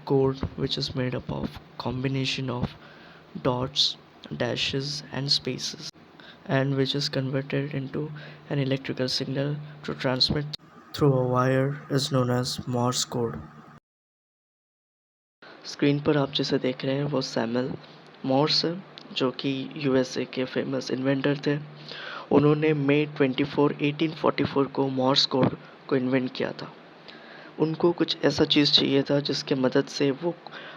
code which is made up of combination of dots, dashes and spaces, and which is converted into an electrical signal to transmit through a wire is known as Morse code. Screen पर आप जिसे देख रहे हैं वो Samuel Moore's है, जो कि यूएसए के फेमस इन्वेंटर थे। उन्होंने मई 24 1844 को मॉर्स कोड को इन्वेंट किया था। उनको कुछ ऐसा चीज़ चाहिए था जिसके मदद से वो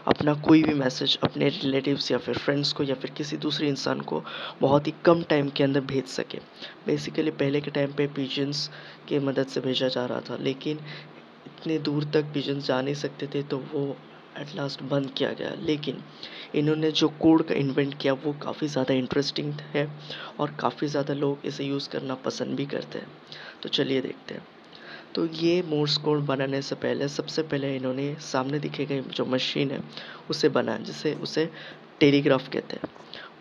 अपना कोई भी मैसेज अपने रिलेटिव्स या फिर फ्रेंड्स को या फिर किसी दूसरे इंसान को बहुत ही कम टाइम के अंदर भेज सके। बेसिकली पहले के टाइम पे पिजन्स के मदद से भेजा जा रहा था, लेकिन इतने दूर तक पिजन्स जा नहीं सकते थे, तो वो एट लास्ट बंद किया गया। लेकिन इन्होंने जो कोड का इन्वेंट किया वो काफ़ी ज़्यादा इंटरेस्टिंग है और काफ़ी ज़्यादा लोग इसे यूज़ करना पसंद भी करते हैं। तो चलिए देखते हैं। तो ये मोर्स कोड बनाने से पहले सबसे पहले इन्होंने सामने दिखे गए जो मशीन है उसे बनाया, जिसे उसे टेलीग्राफ कहते हैं।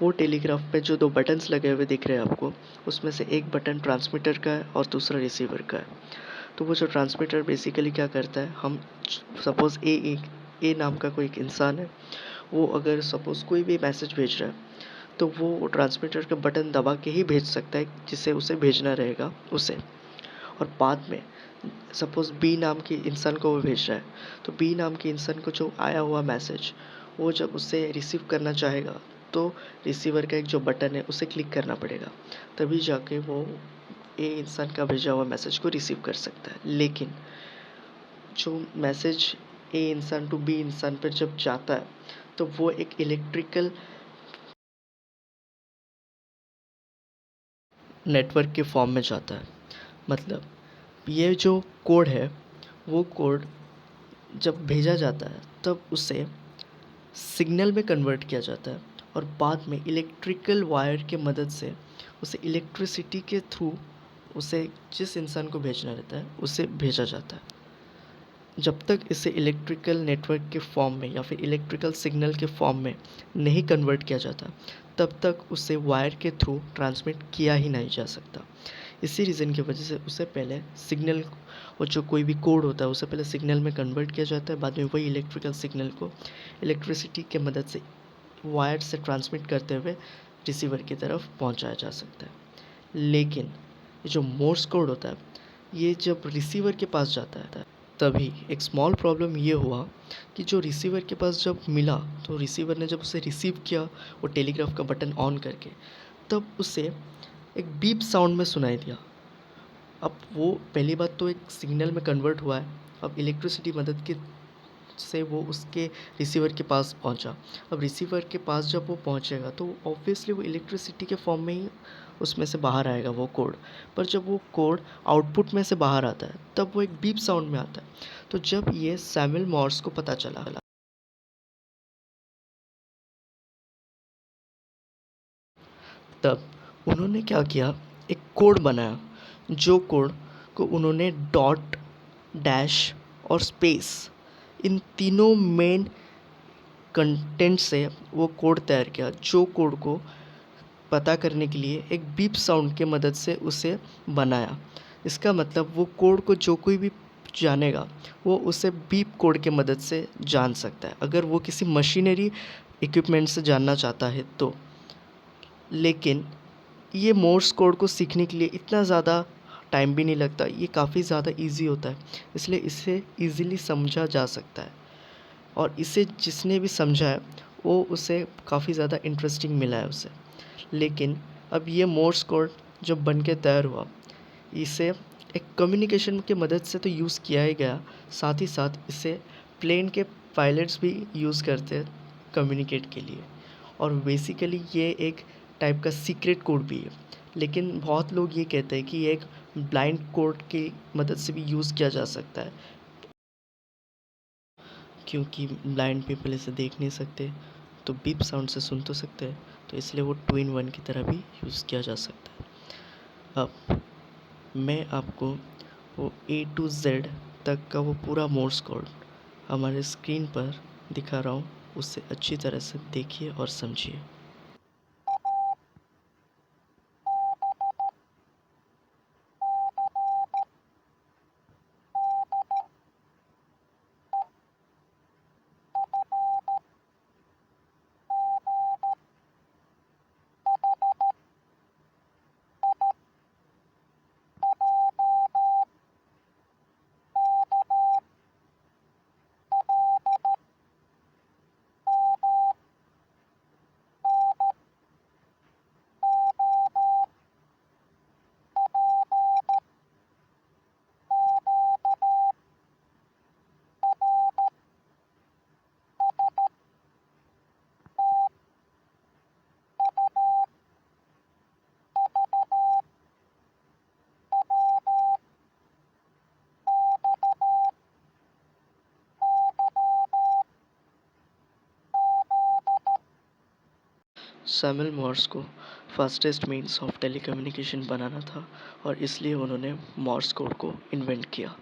वो टेलीग्राफ पे जो दो बटन्स लगे हुए दिख रहे हैं आपको, उसमें से एक बटन ट्रांसमीटर का है और दूसरा रिसीवर का है। तो वो जो ट्रांसमीटर बेसिकली क्या करता है, हम सपोज़ ए नाम का कोई एक इंसान है, वो अगर सपोज़ कोई भी मैसेज भेज रहा है तो वो ट्रांसमीटर का बटन दबा के ही भेज सकता है जिसे उसे भेजना रहेगा उसे। और बाद में सपोज़ बी नाम के इंसान को वो भेज रहा है, तो बी नाम के इंसान को जो आया हुआ मैसेज वो जब उससे रिसीव करना चाहेगा तो रिसीवर का एक जो बटन है उसे क्लिक करना पड़ेगा, तभी जाके वो ए इंसान का भेजा हुआ मैसेज को रिसीव कर सकता है। लेकिन जो मैसेज ए इंसान टू बी इंसान पर जब जाता है तो वो एक इलेक्ट्रिकल नेटवर्क के फॉर्म में जाता है। मतलब ये जो कोड है वो कोड जब भेजा जाता है तब उसे सिग्नल में कन्वर्ट किया जाता है और बाद में इलेक्ट्रिकल वायर के मदद से उसे इलेक्ट्रिसिटी के थ्रू उसे जिस इंसान को भेजना रहता है उसे भेजा जाता है। जब तक इसे इलेक्ट्रिकल नेटवर्क के फॉर्म में या फिर इलेक्ट्रिकल सिग्नल के फॉर्म में नहीं कन्वर्ट किया जाता, तब तक उसे वायर के थ्रू ट्रांसमिट किया ही नहीं जा सकता। इसी रीज़न की वजह से उसे पहले सिग्नल और जो कोई भी कोड होता है उसे पहले सिग्नल में कन्वर्ट किया जाता है, बाद में वही इलेक्ट्रिकल सिग्नल को इलेक्ट्रिसिटी के मदद से वायर से ट्रांसमिट करते हुए रिसीवर की तरफ पहुंचाया जा सकता है। लेकिन ये जो मोर्स कोड होता है ये जब रिसीवर के पास जाता है तभी एक स्मॉल प्रॉब्लम ये हुआ कि जो रिसीवर के पास जब मिला तो रिसीवर ने जब उसे रिसीव किया वो टेलीग्राफ का बटन ऑन करके, तब उसे एक बीप साउंड में सुनाई दिया। अब वो पहली बात तो एक सिग्नल में कन्वर्ट हुआ है, अब इलेक्ट्रिसिटी मदद के से वो उसके रिसीवर के पास पहुंचा। अब रिसीवर के पास जब वो पहुंचेगा तो ऑब्वियसली वो इलेक्ट्रिसिटी के फॉर्म में ही उसमें से बाहर आएगा वो कोड। पर जब वो कोड आउटपुट में से बाहर आता है तब वो एक बीप साउंड में आता है। तो जब ये सैमुअल मॉर्स को पता चला तब उन्होंने क्या किया, एक कोड बनाया, जो कोड को उन्होंने डॉट, डैश और स्पेस इन तीनों मेन कंटेंट से वो कोड तैयार किया, जो कोड को पता करने के लिए एक बीप साउंड के मदद से उसे बनाया। इसका मतलब वो कोड को जो कोई भी जानेगा वो उसे बीप कोड के मदद से जान सकता है, अगर वो किसी मशीनरी इक्विपमेंट से जानना चाहता है तो। लेकिन ये मोर्स कोड को सीखने के लिए इतना ज़्यादा टाइम भी नहीं लगता, ये काफ़ी ज़्यादा ईज़ी होता है, इसलिए इसे ईज़िली समझा जा सकता है। और इसे जिसने भी समझा है वो उसे काफ़ी ज़्यादा इंटरेस्टिंग मिला है उसे। लेकिन अब ये मोर्स कोड जब बन के तैयार हुआ, इसे एक कम्युनिकेशन के मदद से तो यूज़ किया ही गया, साथ ही साथ इसे प्लेन के पायलट्स भी यूज़ करते हैं कम्युनिकेट के लिए। और बेसिकली ये एक टाइप का सीक्रेट कोड भी है, लेकिन बहुत लोग ये कहते हैं कि ये एक ब्लाइंड कोड की मदद से भी यूज़ किया जा सकता है, क्योंकि ब्लाइंड पीपल इसे देख नहीं सकते तो बीप साउंड से सुन तो सकते हैं, तो इसलिए वो 2 इन 1 की तरह भी यूज़ किया जा सकता है। अब मैं आपको वो A to Z तक का वो पूरा मोर्स कोड हमारे स्क्रीन पर दिखा रहा हूँ, उसे अच्छी तरह से देखिए और समझिए। सैमुअल मॉर्स को फास्टेस्ट मीन्स ऑफ टेलीकम्युनिकेशन बनाना था और इसलिए उन्होंने मॉर्स कोड को इन्वेंट किया।